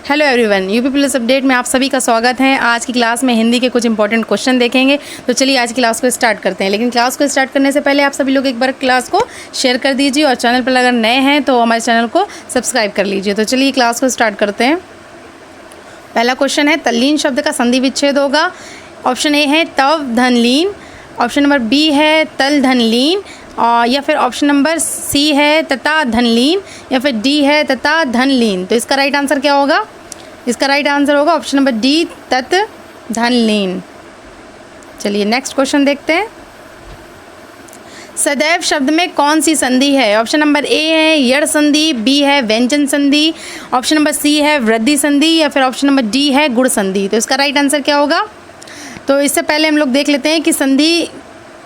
Hello everyone, UP police update में आप सभी का स्वागत है। आज की क्लास में हिंदी के कुछ इंपॉर्टेंट क्वेश्चन देखेंगे। तो चलिए आज की क्लास को स्टार्ट करते हैं। लेकिन क्लास को स्टार्ट करने से पहले आप सभी लोग एक बार क्लास को शेयर कर दीजिए और चैनल पर अगर नए हैं तो हमारे चैनल को सब्सक्राइब कर लीजिए। तो चलिए क्लास को स्टार्ट करते हैं। पहला क्वेश्चन है, तल्लीन शब्द का संधि विच्छेद होगा। ऑप्शन ए है तव धन लीन, ऑप्शन नंबर बी है तल धन लीन, और या फिर ऑप्शन नंबर सी है तथा धनलीन, या फिर डी है तथा धनलीन। तो इसका राइट आंसर क्या होगा? इसका राइट आंसर होगा ऑप्शन नंबर डी तत् धनलीन। चलिए नेक्स्ट क्वेश्चन देखते हैं। सदैव शब्द में कौन सी संधि है? ऑप्शन नंबर ए है यड़ संधि, बी है व्यंजन संधि, ऑप्शन नंबर सी है वृद्धि संधि, या फिर ऑप्शन नंबर डी है गुण संधि। तो इसका राइट आंसर क्या होगा? तो इससे पहले हम लोग देख लेते हैं कि संधि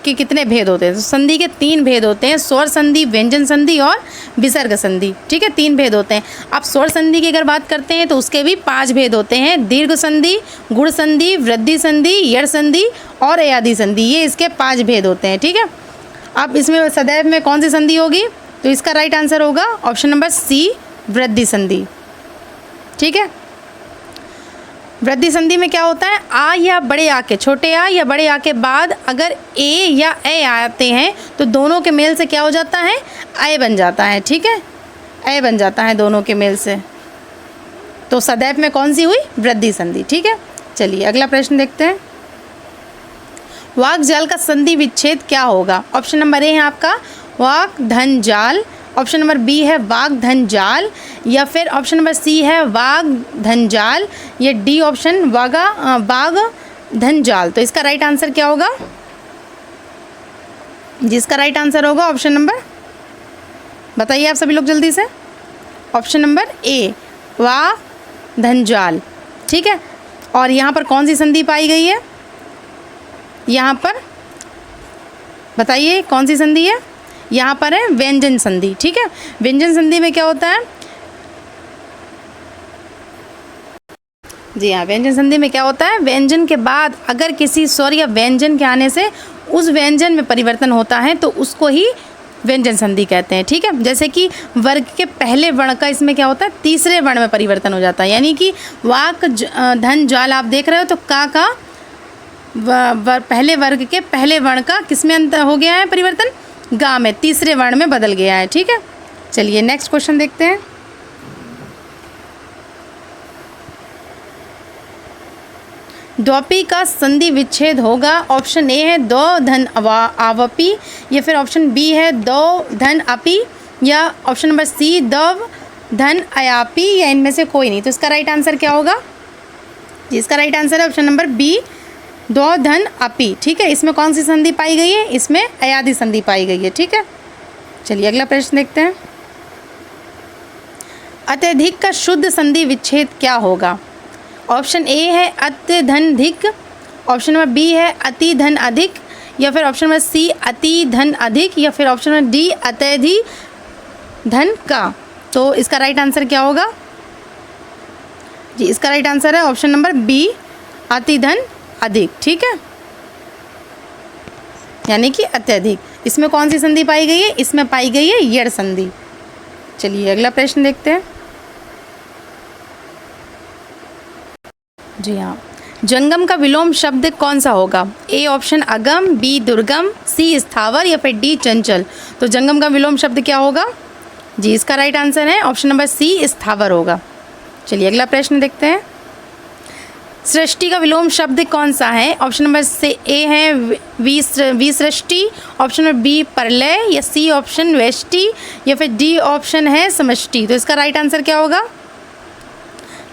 के कितने भेद होते हैं। तो संधि के 3 भेद होते हैं, स्वर संधि, व्यंजन संधि और विसर्ग संधि। ठीक है, 3 भेद होते हैं। अब स्वर संधि की अगर बात करते हैं तो उसके भी 5 भेद होते हैं, दीर्घ संधि, गुण संधि, वृद्धि संधि, यड़ संधि और अयादि संधि। ये इसके 5 भेद होते हैं। ठीक है, अब इसमें सदैव में कौन सी संधि होगी? तो इसका राइट आंसर होगा ऑप्शन नंबर सी वृद्धि संधि। ठीक है, वृद्धि संधि में क्या होता है? आ या बड़े आ के, छोटे आ या बड़े आ के बाद अगर ए या ए आते हैं तो दोनों के मेल से क्या हो जाता है? अय बन जाता है। ठीक है, अय बन जाता है दोनों के मेल से। तो सदैव में कौन सी हुई? वृद्धि संधि। ठीक है, चलिए अगला प्रश्न देखते हैं। वाक जाल का संधि विच्छेद क्या होगा? ऑप्शन नंबर ए है आपका वाक धन जाल, ऑप्शन नंबर बी है वाग धन जाल, या फिर ऑप्शन नंबर सी है वाग धन जाल, या डी ऑप्शन वाग धन जाल। तो इसका राइट आंसर क्या होगा? जिसका राइट आंसर होगा ऑप्शन नंबर, बताइए आप सभी लोग जल्दी से। ऑप्शन नंबर ए वाग धन जाल। ठीक है, और यहाँ पर कौन सी संधि पाई गई है? यहाँ पर बताइए कौन सी संधि है? यहाँ पर है व्यंजन संधि। ठीक है, व्यंजन संधि में क्या होता है? जी हाँ, व्यंजन संधि में क्या होता है? व्यंजन के बाद अगर किसी स्वर या व्यंजन के आने से उस व्यंजन में परिवर्तन होता है तो उसको ही व्यंजन संधि कहते हैं। ठीक है, जैसे कि वर्ग के पहले वर्ण का इसमें क्या होता है? तीसरे वर्ण में परिवर्तन हो जाता है। यानी कि वाक धन जाल आप देख रहे हो तो का पहले वर्ग के पहले वर्ण का किसमें अंतर हो गया है? परिवर्तन गा में, तीसरे वर्ण में बदल गया है। ठीक है, चलिए नेक्स्ट क्वेश्चन देखते हैं। द्वपी का संधि विच्छेद होगा। ऑप्शन ए है दो धन आवपी, या फिर ऑप्शन बी है दो धन अपी, या ऑप्शन नंबर सी दव धन अयापी, या इनमें से कोई नहीं। तो इसका राइट आंसर क्या होगा? जी, इसका राइट आंसर है ऑप्शन नंबर बी दो धन अपी। ठीक है, इसमें कौन सी संधि पाई गई है? इसमें अयादि संधि पाई गई है। ठीक है, चलिए अगला प्रश्न देखते हैं। अत्यधिक का शुद्ध संधि विच्छेद क्या होगा? ऑप्शन ए है अत्य धन धिक, ऑप्शन नंबर बी है अति धन अधिक, या फिर ऑप्शन नंबर सी अति धन अधिक, या फिर ऑप्शन नंबर डी अत्यधि धन का। तो इसका राइट आंसर क्या होगा? जी, इसका राइट आंसर है ऑप्शन नंबर बी अति धन अधिक। ठीक है, यानी कि अत्यधिक। इसमें कौन सी संधि पाई गई है? इसमें पाई गई है यड़ संधि। चलिए अगला प्रश्न देखते हैं। जी हाँ, जंगम का विलोम शब्द कौन सा होगा? ए ऑप्शन अगम, बी दुर्गम, सी स्थावर, या फिर डी चंचल। तो जंगम का विलोम शब्द क्या होगा? जी, इसका राइट आंसर है ऑप्शन नंबर सी स्थावर होगा। चलिए अगला प्रश्न देखते हैं। सृष्टि का विलोम शब्द कौन सा है? ऑप्शन नंबर से ए है विसृष्टि, ऑप्शन नंबर बी प्रलय, या सी ऑप्शन व्यष्टि, या फिर डी ऑप्शन है समष्टि। तो इसका राइट आंसर क्या होगा?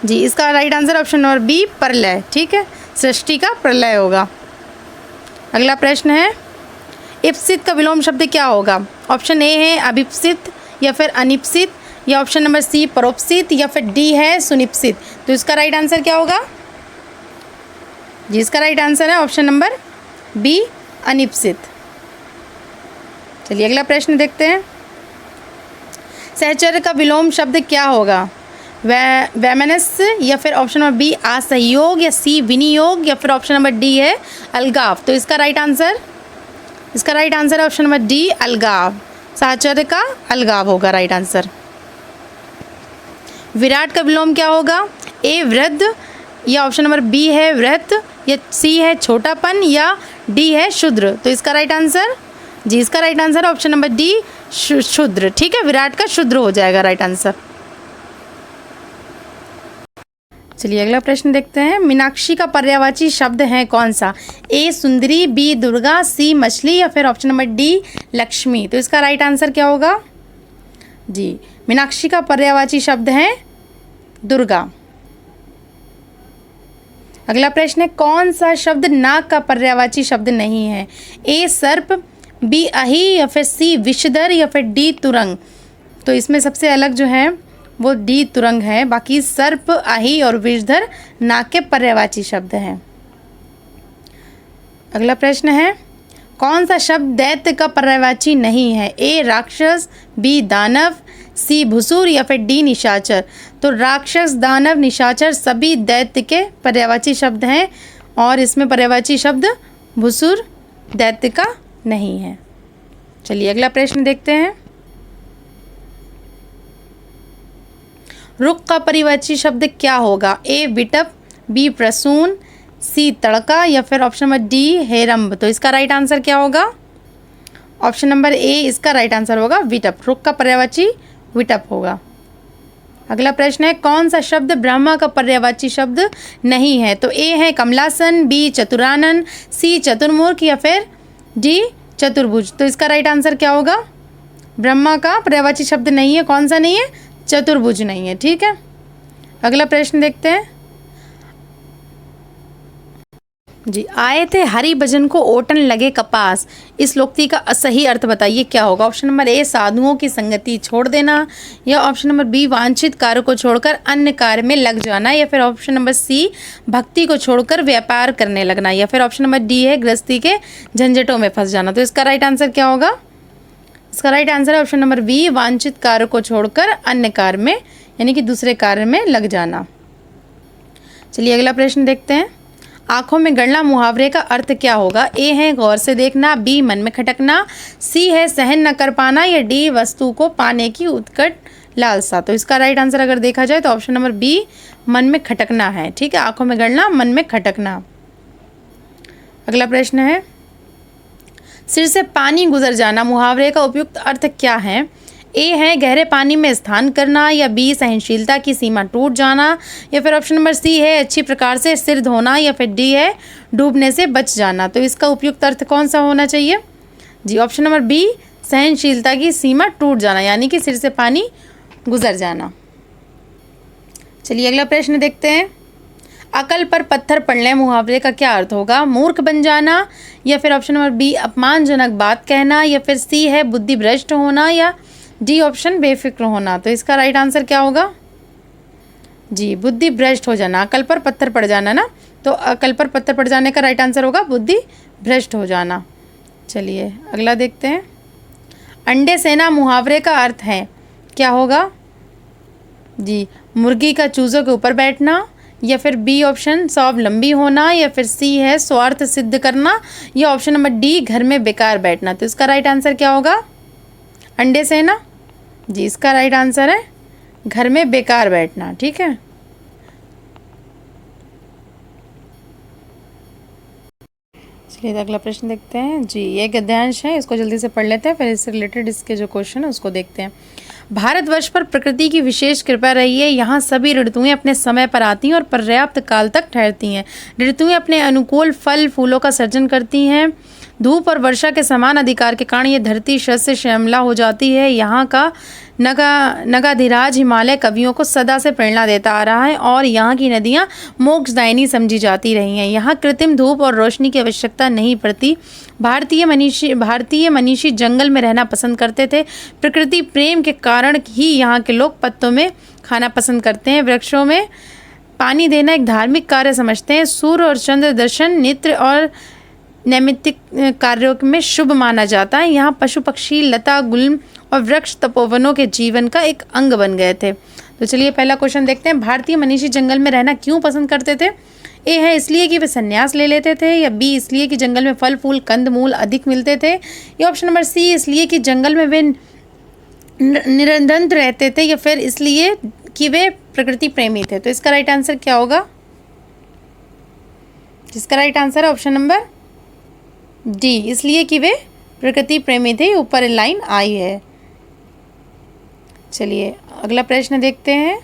जी, इसका right answer option number B प्रलय। ठीक है, सृष्टि का प्रलय होगा। अगला प्रश्न है, इप्सित का विलोम शब्द क्या होगा? ऑप्शन ए है अभिप्सित, या फिर अनिप्सित, या ऑप्शन नंबर सी परोप्सित, या फिर डी है सुनिप्सित। तो इसका राइट आंसर क्या होगा? जी, इसका राइट आंसर है ऑप्शन नंबर बी अनिप्सित। चलिए अगला प्रश्न देखते हैं। सहचर्य का विलोम शब्द क्या होगा? वैमनस्य, या फिर ऑप्शन नंबर बी असहयोग, या सी विनियोग, या फिर ऑप्शन नंबर डी है अलगाव। तो इसका राइट आंसर है ऑप्शन नंबर डी अलगाव। सहचर्य का अलगाव होगा राइट आंसर। विराट का विलोम क्या होगा? ए वृद्ध, या ऑप्शन नंबर बी है व्रत, या सी है छोटापन, या डी है शूद्र। तो इसका राइट आंसर, जी इसका right answer option number D शूद्र। ठीक है, विराट का शूद्र हो जाएगा राइट आंसर। चलिए अगला प्रश्न देखते हैं। मीनाक्षी का पर्यायवाची शब्द है कौन सा? ए सुंदरी, बी दुर्गा, सी मछली, या फिर ऑप्शन नंबर डी लक्ष्मी। तो इसका राइट आंसर क्या होगा? जी मीनाक्षी का पर्यायवाची शब्द है दुर्गा। अगला प्रश्न है, कौन सा शब्द नाग का पर्यायवाची शब्द नहीं है? ए सर्प, बी अहि, या फिर सी विषधर, या फिर डी तुरंग। तो इसमें सबसे अलग जो है वो डी तुरंग है, बाकी सर्प, अहि और विषधर नाग के पर्यायवाची शब्द हैं। अगला प्रश्न है, कौन सा शब्द दैत्य का पर्यायवाची नहीं है? ए राक्षस, बी दानव, सी भुसुर, या फिर डी निशाचर। तो राक्षस, दानव, निशाचर सभी दैत्य के पर्यायवाची शब्द हैं और इसमें पर्यायवाची शब्द भुसुर दैत्य का नहीं है। चलिए अगला प्रश्न देखते हैं। रुक का पर्यायवाची शब्द क्या होगा? ए विटप, बी प्रसून, सी तड़का, या फिर ऑप्शन नंबर डी हेरम्ब। तो इसका राइट आंसर क्या होगा? ऑप्शन नंबर ए इसका राइट आंसर होगा विटप। रुक का पर्यायवाची विटप होगा। अगला प्रश्न है, कौन सा शब्द ब्रह्मा का पर्यायवाची शब्द नहीं है? तो ए है कमलासन, बी चतुरानन, सी चतुर्मुख, या फिर डी चतुर्भुज। तो इसका राइट आंसर क्या होगा? ब्रह्मा का पर्यायवाची शब्द नहीं है, कौन सा नहीं है? चतुर्भुज नहीं है। ठीक है, अगला प्रश्न देखते हैं। जी आए थे हरि भजन को ओटन लगे कपास, इस लोकोक्ति का सही अर्थ बताइए क्या होगा? ऑप्शन नंबर ए साधुओं की संगति छोड़ देना, या ऑप्शन नंबर बी वांछित कार्य को छोड़कर अन्य कार्य में लग जाना, या फिर ऑप्शन नंबर सी भक्ति को छोड़कर व्यापार करने लगना, या फिर ऑप्शन नंबर डी है गृहस्थी के झंझटों में फंस जाना। तो इसका राइट आंसर क्या होगा? इसका राइट आंसर है ऑप्शन नंबर बी वांछित कार्य को छोड़कर अन्य कार्य में यानी कि दूसरे कार्य में लग जाना। चलिए अगला प्रश्न देखते हैं। आंखों में गड़ना मुहावरे का अर्थ क्या होगा? ए है गौर से देखना, बी मन में खटकना, सी है सहन न कर पाना, या डी वस्तु को पाने की उत्कट लालसा। तो इसका राइट आंसर अगर देखा जाए तो ऑप्शन नंबर बी मन में खटकना है। ठीक है, आंखों में गड़ना, मन में खटकना। अगला प्रश्न है, सिर से पानी गुजर जाना मुहावरे का उपयुक्त अर्थ क्या है? ए है गहरे पानी में स्नान करना, या बी सहनशीलता की सीमा टूट जाना, या फिर ऑप्शन नंबर सी है अच्छी प्रकार से सिर धोना, या फिर डी है डूबने से बच जाना। तो इसका उपयुक्त अर्थ कौन सा होना चाहिए? जी ऑप्शन नंबर बी सहनशीलता की सीमा टूट जाना, यानी कि सिर से पानी गुजर जाना। चलिए अगला प्रश्न देखते हैं। अकल पर पत्थर पड़ने मुहावरे का क्या अर्थ होगा? मूर्ख बन जाना, या फिर ऑप्शन नंबर बी अपमानजनक बात कहना, या फिर सी है बुद्धि भ्रष्ट होना, या डी ऑप्शन बेफिक्र होना। तो इसका राइट आंसर क्या होगा? जी बुद्धि भ्रष्ट हो जाना। अकल पर पत्थर पड़ जाना ना, तो अकल पर पत्थर पड़ जाने का राइट आंसर होगा बुद्धि भ्रष्ट हो जाना। चलिए अगला देखते हैं। अंडे सेना मुहावरे का अर्थ है क्या होगा? जी मुर्गी का चूज़ों के ऊपर बैठना, या फिर बी ऑप्शन स्वावलंबी होना, या फिर सी है स्वार्थ सिद्ध करना, या ऑप्शन नंबर डी घर में बेकार बैठना। तो इसका राइट आंसर क्या होगा? अंडे सेना, जी इसका राइट आंसर है घर में बेकार बैठना। ठीक है, चलिए अगला प्रश्न देखते हैं। जी ये गद्यांश है, इसको जल्दी से पढ़ लेते हैं, फिर इससे रिलेटेड इसके जो क्वेश्चन है उसको देखते हैं। भारतवर्ष पर प्रकृति की विशेष कृपा रही है। यहाँ सभी ऋतुएं अपने समय पर आती हैं और पर्याप्त काल तक ठहरती हैं। ऋतुएं अपने अनुकूल फल फूलों का सर्जन करती हैं। धूप और वर्षा के समान अधिकार के कारण ये धरती शत से श्यामला हो जाती है। यहाँ का नगाधिराज हिमालय कवियों को सदा से प्रेरणा देता आ रहा है और यहाँ की नदियाँ मोक्षदायिनी समझी जाती रही हैं। यहाँ कृत्रिम धूप और रोशनी की आवश्यकता नहीं पड़ती। भारतीय मनीषी जंगल में रहना पसंद करते थे। प्रकृति प्रेम के कारण ही यहाँ के लोग पत्तों में खाना पसंद करते हैं। वृक्षों में पानी देना एक धार्मिक कार्य समझते हैं। सूर्य और चंद्र दर्शन नित्य और नैमित्तिक कार्यों में शुभ माना जाता है। यहाँ पशु पक्षी लता गुल्म और वृक्ष तपोवनों के जीवन का एक अंग बन गए थे। तो चलिए पहला क्वेश्चन देखते हैं। भारतीय मनीषी जंगल में रहना क्यों पसंद करते थे? ए है इसलिए कि वे संन्यास ले लेते थे, या बी इसलिए कि जंगल में फल फूल कंद मूल अधिक मिलते थे, या ऑप्शन नंबर सी इसलिए कि जंगल में वे निरंतर रहते थे, या फिर इसलिए कि वे प्रकृति प्रेमी थे। तो इसका राइट आंसर क्या होगा? जिसका राइट आंसर है ऑप्शन नंबर डी, इसलिए कि वे प्रकृति प्रेमी थे। ऊपर लाइन आई है। चलिए अगला प्रश्न देखते हैं।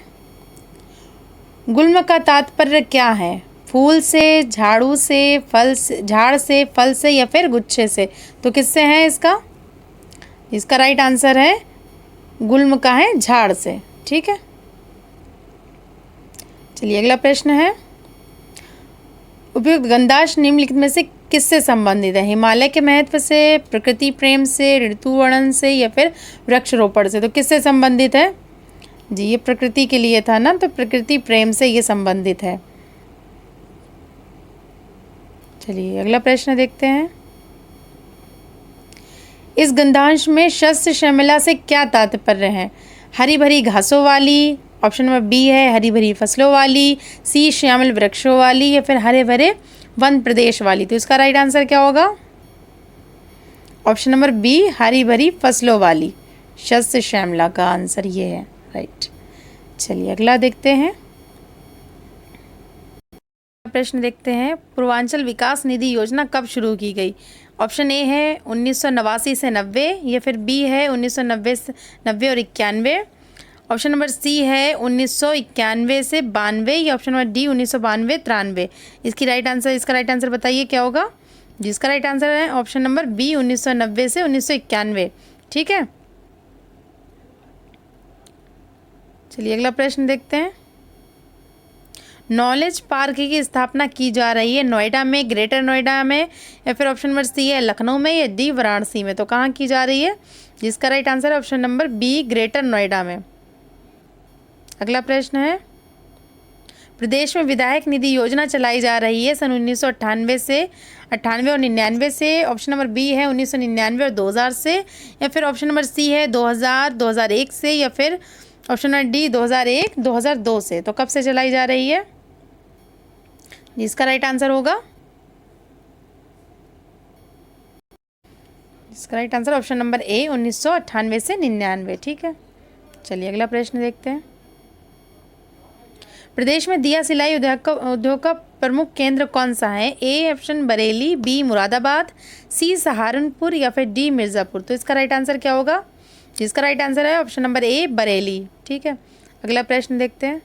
गुल्म का तात्पर्य क्या है? फूल से, झाड़ू से, फल से, झाड़ से, फल से या फिर गुच्छे से? तो किससे है इसका? इसका राइट आंसर है गुल्म का है झाड़ से। ठीक है, चलिए अगला प्रश्न है। उपयुक्त गंधांश निम्नलिखित में से किससे संबंधित है? हिमालय के महत्व से, प्रकृति प्रेम से, ऋतु वर्णन से या फिर वृक्षारोपण से? तो किससे संबंधित है जी? ये प्रकृति के लिए था ना, तो प्रकृति प्रेम से ये संबंधित है। चलिए अगला प्रश्न देखते हैं। इस गंधांश में शस्य श्यामला से क्या तात्पर्य है? हरी भरी घासों वाली, ऑप्शन नंबर बी है हरी भरी फसलों वाली, सी श्यामल वृक्षों वाली या फिर हरे भरे वन प्रदेश वाली? तो इसका राइट आंसर क्या होगा? ऑप्शन नंबर बी हरी भरी फसलों वाली, शस्य श्यामला का आंसर ये है। राइट, चलिए अगला देखते हैं। प्रश्न देखते हैं। पूर्वांचल विकास निधि योजना कब शुरू की गई? ऑप्शन ए है 1989 से 90 या फिर बी है 1990 से 90 और 91, ऑप्शन नंबर सी है 1991 से 92 या ऑप्शन नंबर डी 1992 93। इसका राइट आंसर बताइए क्या होगा? जिसका राइट आंसर है ऑप्शन नंबर बी 1990 से 1991। ठीक है, चलिए अगला प्रश्न देखते हैं। नॉलेज पार्क की स्थापना की जा रही है नोएडा में, ग्रेटर नोएडा में या फिर ऑप्शन नंबर सी है लखनऊ में या डी वाराणसी में? तो कहाँ की जा रही है? जिसका राइट आंसर है option number be greater Noida में। अगला प्रश्न है। प्रदेश में विधायक निधि योजना चलाई जा रही है सन 1998 से 98 और 99 से, ऑप्शन नंबर बी है 1999 और 2000 से या फिर ऑप्शन नंबर सी है 2000 2001 से या फिर ऑप्शन नंबर डी 2001 2002 से? तो कब से चलाई जा रही है? इसका राइट आंसर होगा, इसका राइट आंसर ऑप्शन नंबर ए 1998 से 99। ठीक है, चलिए अगला प्रश्न देखते हैं। प्रदेश में दिया सिलाई उद्योग का प्रमुख केंद्र कौन सा है? A option Bareilly, B Moradabad, C Saharanpur या फिर डी मिर्ज़ापुर? तो इसका राइट आंसर क्या होगा? जिसका राइट आंसर है ऑप्शन नंबर ए बरेली। ठीक है, अगला प्रश्न देखते हैं।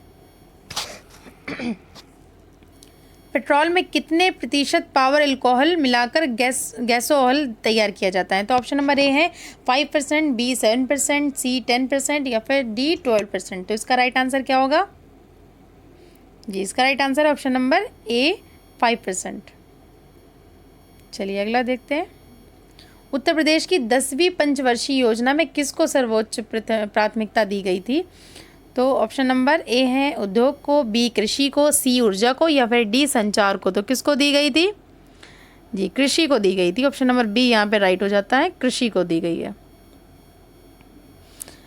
पेट्रोल में कितने प्रतिशत पावर अल्कोहल मिलाकर गैसोहल तैयार किया जाता है? तो ऑप्शन नंबर ए है 5%, बी 7%, सी 10% या फिर डी 12%? तो इसका राइट आंसर क्या होगा जी? इसका राइट आंसर है ऑप्शन नंबर ए 5%। चलिए अगला देखते हैं। उत्तर प्रदेश की 10वीं पंचवर्षीय योजना में किसको सर्वोच्च प्राथमिकता दी गई थी? तो ऑप्शन नंबर ए है उद्योग को, बी कृषि को, सी ऊर्जा को या फिर डी संचार को? तो किसको दी गई थी जी? कृषि को दी गई थी। ऑप्शन नंबर बी यहाँ पे राइट हो जाता है, कृषि को दी गई है।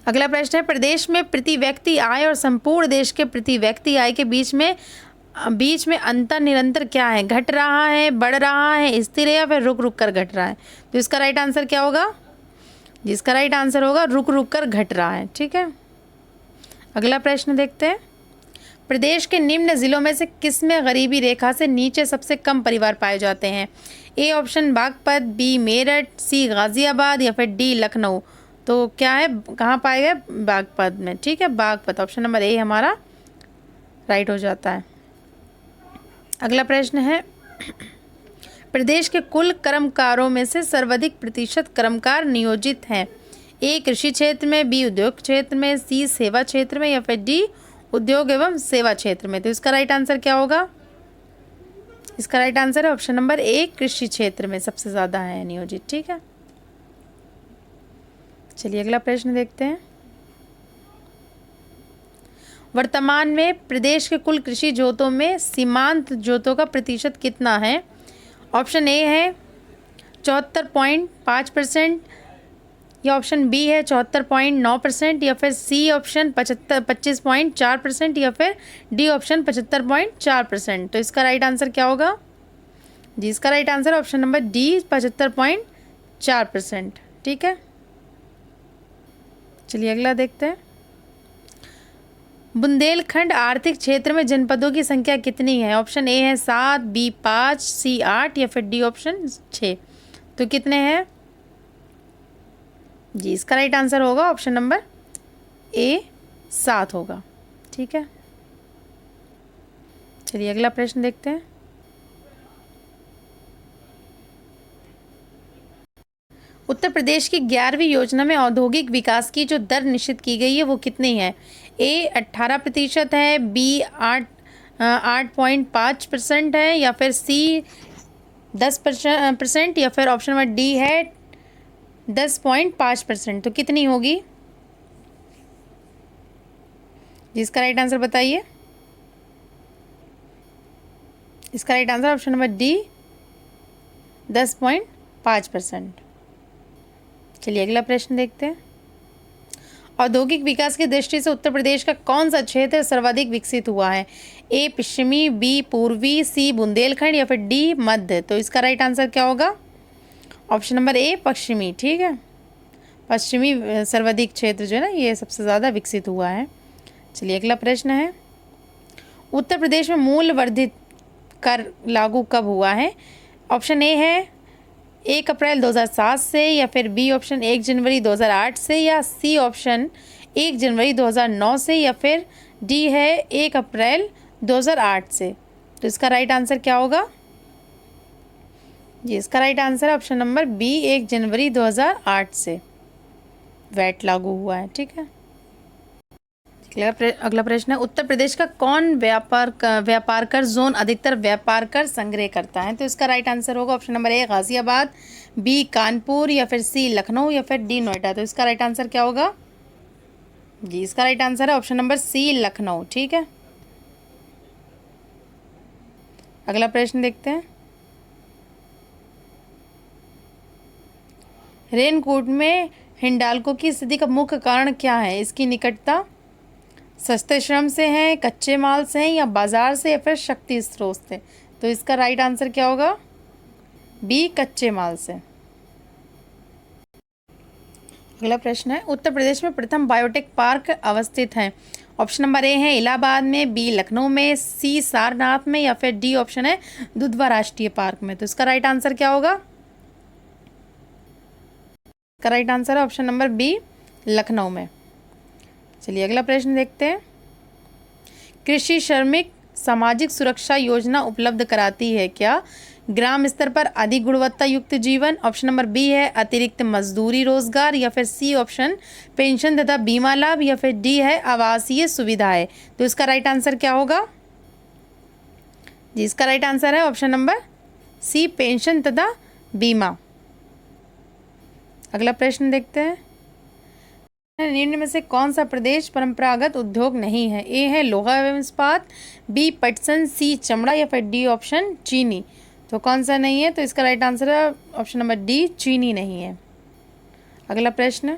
अगला प्रश्न है। प्रदेश में प्रति व्यक्ति आय और संपूर्ण देश के प्रति व्यक्ति आय के बीच में अंतर निरंतर क्या है? घट रहा है, बढ़ रहा है, स्थिर है या फिर रुक रुक कर घट रहा है? तो इसका राइट आंसर क्या होगा? जिसका राइट आंसर होगा रुक रुक कर घट रहा है। ठीक है, अगला प्रश्न देखते हैं। प्रदेश के निम्न जिलों में से किसमें गरीबी रेखा से नीचे सबसे कम परिवार पाए जाते हैं? A option Baghpat, B Meerut, C Ghaziabad या फिर डी लखनऊ? तो क्या है, कहाँ पाए गए? बागपत में। ठीक है, बागपत, ऑप्शन नंबर ए हमारा राइट हो जाता है। अगला प्रश्न है। प्रदेश के कुल कर्मकारों में से सर्वाधिक प्रतिशत कर्मकार नियोजित हैं? ए कृषि क्षेत्र में, बी उद्योग क्षेत्र में, सी सेवा क्षेत्र में या फिर डी उद्योग एवं सेवा क्षेत्र में? तो इसका राइट आंसर क्या होगा? इसका राइट आंसर है ऑप्शन नंबर ए कृषि क्षेत्र में सबसे ज़्यादा है नियोजित। ठीक है, चलिए अगला प्रश्न देखते हैं। वर्तमान में प्रदेश के कुल कृषि जोतों में सीमांत जोतों का प्रतिशत कितना है? ऑप्शन ए है 74.5% या ऑप्शन बी है 74.9% या फिर सी ऑप्शन 25.4% या फिर डी ऑप्शन 75.4%? तो इसका राइट आंसर क्या होगा जी? इसका right answer option number D 75.4%। ठीक है, चलिए अगला देखते हैं। बुंदेलखंड आर्थिक क्षेत्र में जनपदों की संख्या कितनी है? ऑप्शन ए है 7, बी 5, सी 8 या फिर डी ऑप्शन 6। तो कितने हैं जी? इसका राइट आंसर होगा ऑप्शन नंबर ए 7 होगा। ठीक है, चलिए अगला प्रश्न देखते हैं। उत्तर प्रदेश की 11वीं योजना में औद्योगिक विकास की जो दर निश्चित की गई है वो कितनी है? ए 18% है, बी 8.5% है या फिर सी 10% या फिर ऑप्शन नंबर डी है 10.5%। तो कितनी होगी? जिसका राइट आंसर बताइए। इसका right answer option number D 10.5%। चलिए अगला प्रश्न देखते हैं। औद्योगिक विकास की दृष्टि से उत्तर प्रदेश का कौन सा क्षेत्र सर्वाधिक विकसित हुआ है? ए पश्चिमी, बी पूर्वी, सी बुंदेलखंड या फिर डी मध्य। तो इसका राइट आंसर क्या होगा? ऑप्शन नंबर ए पश्चिमी। ठीक है, पश्चिमी सर्वाधिक क्षेत्र जो है ना ये सबसे ज़्यादा विकसित हुआ है। चलिए अगला प्रश्न है। उत्तर प्रदेश में मूल्य वर्धित कर लागू कब हुआ है? ऑप्शन ए है 1 अप्रैल 2007 से या फिर बी ऑप्शन 1 जनवरी 2008 से या सी ऑप्शन 1 जनवरी 2009 से या फिर डी है 1 अप्रैल 2008 से। तो इसका राइट आंसर क्या होगा जी? इसका right answer option number B 1 जनवरी 2008 से वैट लागू हुआ है। ठीक है, अगला प्रश्न है। उत्तर प्रदेश का कौन व्यापार कर जोन अधिकतर व्यापार कर संग्रह करता है? तो इसका राइट आंसर होगा option number A Ghaziabad, B Kanpur या फिर सी लखनऊ या फिर डी नोएडा। तो इसका राइट आंसर क्या होगा जी? इसका राइट आंसर है ऑप्शन नंबर सी लखनऊ। ठीक है, अगला प्रश्न देखते हैं। रेनकोट में हिंडाल्को की स्थिति का मुख्य कारण क्या है? इसकी निकटता सस्ते श्रम से है, कच्चे माल से है या बाजार से या फिर शक्ति स्रोत से। तो इसका राइट आंसर क्या होगा? बी कच्चे माल से। अगला प्रश्न है। उत्तर प्रदेश में प्रथम बायोटेक पार्क अवस्थित है? ऑप्शन नंबर ए है इलाहाबाद में, बी लखनऊ में, सी सारनाथ में या फिर डी ऑप्शन है दुधवा राष्ट्रीय पार्क में। तो इसका राइट आंसर क्या होगा? इसका राइट आंसर है ऑप्शन नंबर बी लखनऊ में। चलिए अगला प्रश्न देखते हैं। कृषि श्रमिक सामाजिक सुरक्षा योजना उपलब्ध कराती है क्या? ग्राम स्तर पर अधिक गुणवत्ता युक्त जीवन, ऑप्शन नंबर बी है अतिरिक्त मजदूरी रोजगार या फिर सी ऑप्शन पेंशन तथा बीमा लाभ या फिर डी है आवासीय सुविधाएं। तो इसका राइट आंसर क्या होगा जी? इसका राइट आंसर है ऑप्शन नंबर सी पेंशन तथा बीमा। अगला प्रश्न देखते हैं। निम्न में से कौन सा प्रदेश परंपरागत उद्योग नहीं है? ए है लोहा एवं इस्पात, बी पटसन, सी चमड़ा या फिर डी ऑप्शन चीनी। तो कौन सा नहीं है? तो इसका राइट आंसर है ऑप्शन नंबर डी चीनी नहीं है। अगला प्रश्न।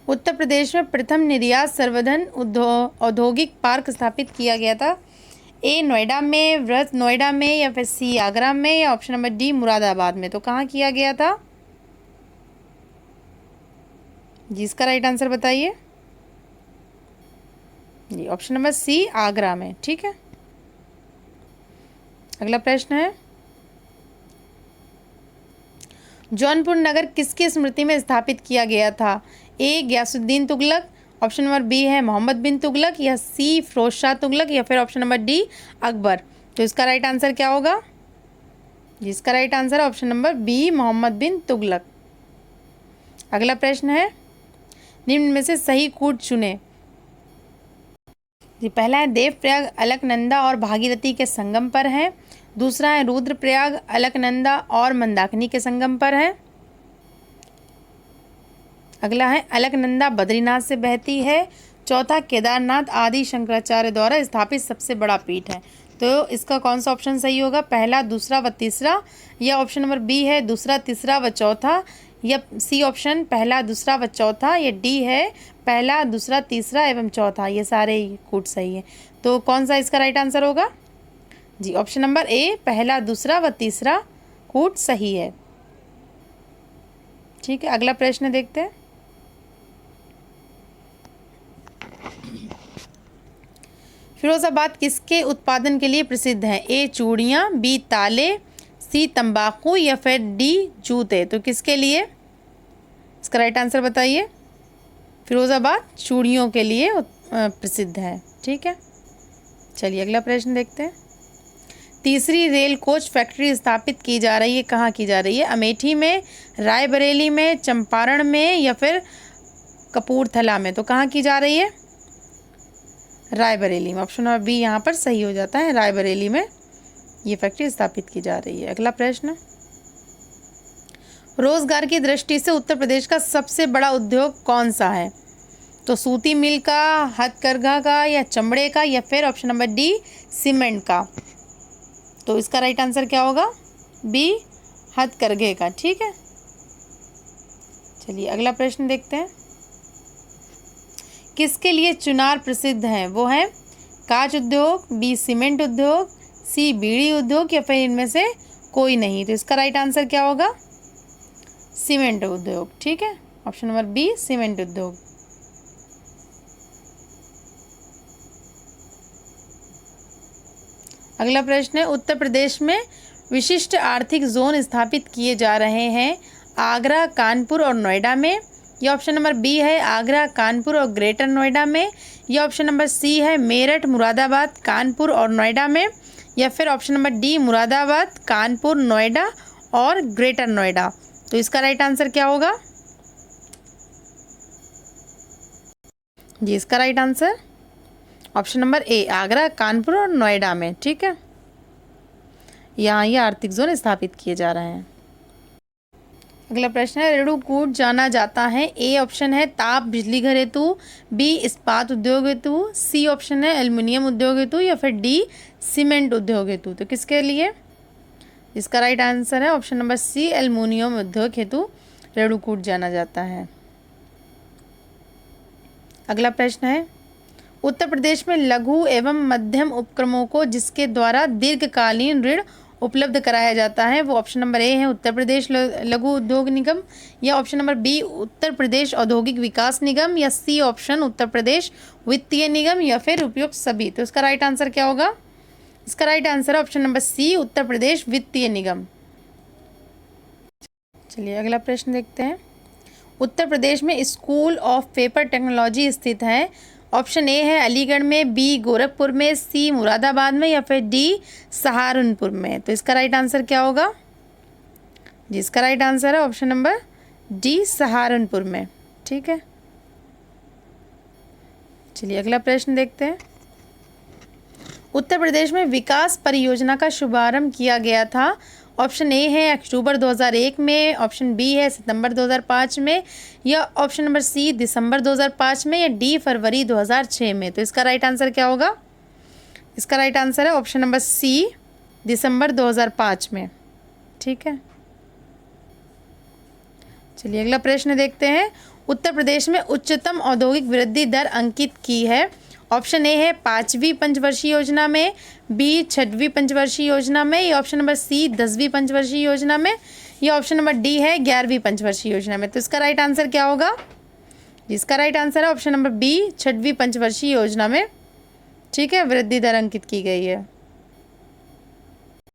उत्तर प्रदेश में प्रथम निर्यात संवर्धन औद्योगिक पार्क स्थापित किया गया था? ए नोएडा में, व्रत नोएडा में या फिर सी आगरा में या ऑप्शन नंबर डी मुरादाबाद में। तो कहाँ किया गया था जी? इसका राइट आंसर बताइए जी, ऑप्शन नंबर सी आगरा में। ठीक है, अगला प्रश्न है। जौनपुर नगर किसकी स्मृति में स्थापित किया गया था? A Ghiyasuddin Tughlaq, option number B है मोहम्मद बिन तुगलक या सी फिरोज शाह तुगलक या फिर ऑप्शन नंबर डी अकबर। तो इसका राइट आंसर क्या होगा? जिसका राइट आंसर है ऑप्शन नंबर बी मोहम्मद बिन तुगलक। अगला प्रश्न है। निम्न में से सही कूट चुने। पहला है देवप्रयाग अलकनंदा और भागीरथी के संगम पर है। दूसरा है रुद्रप्रयाग अलकनंदा और मंदाकिनी के संगम पर है। अगला है अलकनंदा बद्रीनाथ से बहती है। चौथा केदारनाथ आदि शंकराचार्य द्वारा स्थापित सबसे बड़ा पीठ है। तो इसका कौन सा ऑप्शन सही होगा? पहला, दूसरा व तीसरा, या ऑप्शन नंबर बी है दूसरा, तीसरा व चौथा, या सी ऑप्शन पहला, दूसरा व चौथा, या डी है पहला, दूसरा, तीसरा एवं चौथा। ये सारे कूट सही है। तो कौन सा इसका राइट आंसर होगा जी? ऑप्शन नंबर ए पहला, दूसरा व तीसरा कूट सही है। ठीक है, अगला प्रश्न देखते हैं। फिरोज़ाबाद किसके उत्पादन के लिए प्रसिद्ध है? ए चूड़ियाँ, बी ताले, सी तंबाकू या फिर डी जूते। तो किसके लिए? इसका राइट आंसर बताइए। फिरोज़ाबाद चूड़ियों के लिए प्रसिद्ध है। ठीक है, चलिए अगला प्रश्न देखते हैं। तीसरी रेल कोच फैक्ट्री स्थापित की जा रही है, कहाँ की जा रही है? अमेठी में, रायबरेली में, चंपारण में या फिर कपूरथला में। तो कहाँ की जा रही है? रायबरेली में। ऑप्शन नंबर बी यहाँ पर सही हो जाता है, रायबरेली में ये फैक्ट्री स्थापित की जा रही है। अगला प्रश्न, रोजगार की दृष्टि से उत्तर प्रदेश का सबसे बड़ा उद्योग कौन सा है? तो सूती मिल का, हथकरघा का या चमड़े का या फिर ऑप्शन नंबर डी सीमेंट का। तो इसका राइट आंसर क्या होगा? बी हथकरघे का। ठीक है, चलिए अगला प्रश्न देखते हैं। किसके लिए चुनार प्रसिद्ध है? वो है कांच उद्योग, बी सीमेंट उद्योग, सी बीड़ी उद्योग या फिर इनमें से कोई नहीं। तो इसका राइट आंसर क्या होगा? सीमेंट उद्योग। ठीक है, ऑप्शन नंबर बी सीमेंट उद्योग। अगला प्रश्न है, उत्तर प्रदेश में विशिष्ट आर्थिक जोन स्थापित किए जा रहे हैं आगरा, कानपुर और नोएडा में। यह ऑप्शन नंबर बी है आगरा, कानपुर और ग्रेटर नोएडा में। यह ऑप्शन नंबर सी है मेरठ, मुरादाबाद, कानपुर और नोएडा में या फिर option number D Moradabad, Kanpur, Noida और ग्रेटर नोएडा। तो इसका राइट आंसर क्या होगा जी? इसका राइट आंसर ऑप्शन नंबर ए आगरा, कानपुर और नोएडा में। ठीक है, यहाँ ये आर्थिक जोन स्थापित किए जा रहे हैं। अगला प्रश्न है, रेणुकूट जाना जाता है। ए ऑप्शन है ताप बिजली घर हेतु, बी इस्पात उद्योग हेतु, सी ऑप्शन है एल्युमिनियम उद्योग हेतु या फिर डी सीमेंट उद्योग हेतु। तो किसके लिए? इसका राइट आंसर है ऑप्शन नंबर सी एल्युमिनियम उद्योग हेतु रेणुकूट जाना जाता है। अगला प्रश्न है, उत्तर प्रदेश में लघु एवं मध्यम उपक्रमों को जिसके द्वारा दीर्घकालीन ऋण उपलब्ध कराया जाता है, वो ऑप्शन नंबर ए है उत्तर प्रदेश लघु उद्योग निगम या option number B Uttar Pradesh औद्योगिक विकास निगम या सी ऑप्शन उत्तर प्रदेश वित्तीय निगम या फिर उपयुक्त सभी। तो इसका राइट आंसर क्या होगा? इसका राइट आंसर है option number C Uttar Pradesh वित्तीय निगम। चलिए अगला प्रश्न देखते हैं। उत्तर प्रदेश में स्कूल ऑफ पेपर टेक्नोलॉजी स्थित है। ऑप्शन ए है अलीगढ़ में, बी गोरखपुर में, सी मुरादाबाद में या फिर डी सहारनपुर में। तो इसका राइट आंसर क्या होगा? जिसका राइट आंसर है ऑप्शन नंबर डी सहारनपुर में। ठीक है, चलिए अगला प्रश्न देखते हैं। उत्तर प्रदेश में विकास परियोजना का शुभारंभ किया गया था। ऑप्शन ए है अक्टूबर 2001 में, ऑप्शन बी है सितंबर 2005 में या ऑप्शन नंबर सी दिसंबर 2005 में या डी फरवरी 2006 में। तो इसका राइट आंसर क्या होगा? इसका राइट आंसर है ऑप्शन नंबर सी दिसंबर 2005 में। ठीक है, चलिए अगला प्रश्न देखते हैं। उत्तर प्रदेश में उच्चतम औद्योगिक वृद्धि दर अंकित की है। ऑप्शन ए है 5वीं पंचवर्षीय योजना में, बी 6वीं पंचवर्षीय योजना में या ऑप्शन नंबर सी 10वीं पंचवर्षीय योजना में या ऑप्शन नंबर डी है 11वीं पंचवर्षीय योजना में। तो इसका राइट आंसर क्या होगा? जिसका राइट आंसर है ऑप्शन नंबर बी 6वीं पंचवर्षीय योजना में। ठीक है, वृद्धि दर अंकित की गई है।